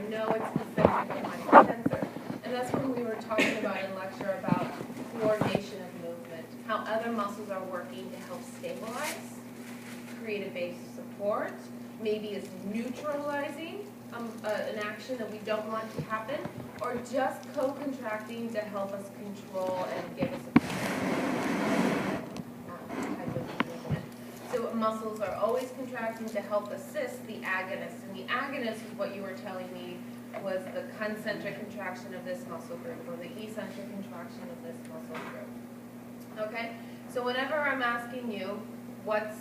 know it's eccentric and my extensor. And that's when we were talking about in lecture about coordination of movement, how other muscles are working to help stabilize, create a base of support, maybe is neutralizing an action that we don't want to happen, or just co-contracting to help us control and give us a type of movement. So muscles are always contracting to help assist the agonist, and the agonist is what you were telling me was the concentric contraction of this muscle group, or the eccentric contraction of this muscle group. Okay? So whenever I'm asking you what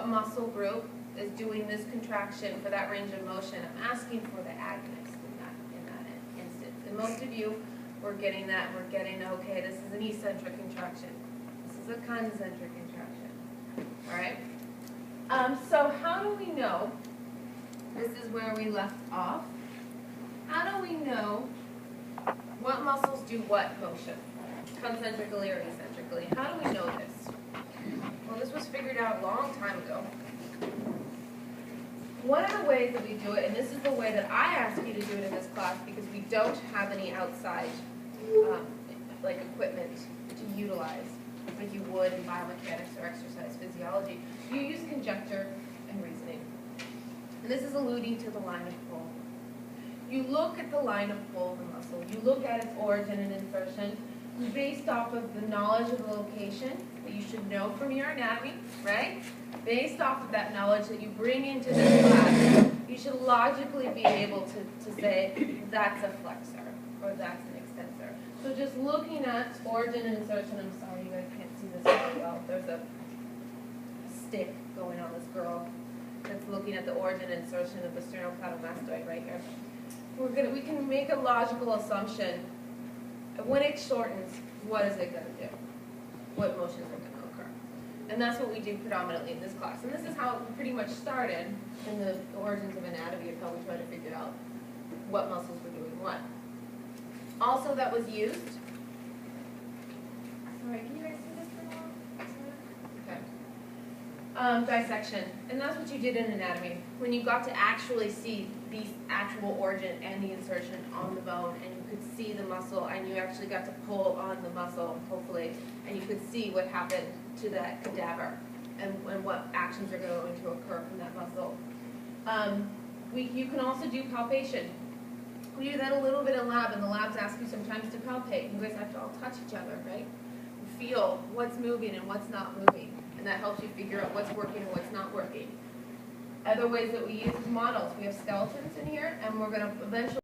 muscle group is doing this contraction for that range of motion, I'm asking for the agonist in that instance. And most of you were getting that. We're getting, okay, this is an eccentric contraction. This is a concentric contraction. All right? So how do we know, this is where we left off, how do we know what muscles do what motion, concentrically or eccentrically? How do we know this? Well, this was figured out a long time ago. One of the ways that we do it, and this is the way that I ask you to do it in this class because we don't have any outside equipment to utilize like you would in biomechanics or exercise physiology. You use conjecture and reasoning. And this is alluding to the line of pull. You look at the line of pull of the muscle. You look at its origin and insertion based off of the knowledge of the location that you should know from your anatomy, right? Based off of that knowledge that you bring into this class, you should logically be able to say, that's a flexor, or that's an extensor. So just looking at origin and insertion, I'm sorry you guys can't see this very well. There's a stick going on this girl that's looking at the origin and insertion of the sternocleidomastoid right here. We can make a logical assumption. When it shortens, what is it going to do? What motions are going to occur? And that's what we do predominantly in this class. And this is how it pretty much started in the origins of anatomy, of how we try to figure out what muscles were doing what. Also that was used, sorry, can you guys see this for a while? Okay. Dissection. And that's what you did in anatomy. When you got to actually see the actual origin and the insertion on the bone, and you could see the muscle, and you actually got to pull on the muscle, hopefully, and you could see what happened to that cadaver and what actions are going to occur from that muscle. You can also do palpation. We do that a little bit in lab, and the labs ask you sometimes to palpate. You guys have to all touch each other, right? Feel what's moving and what's not moving, and that helps you figure out what's working and what's not working. Other ways that we use is models. We have skeletons in here, and we're going to eventually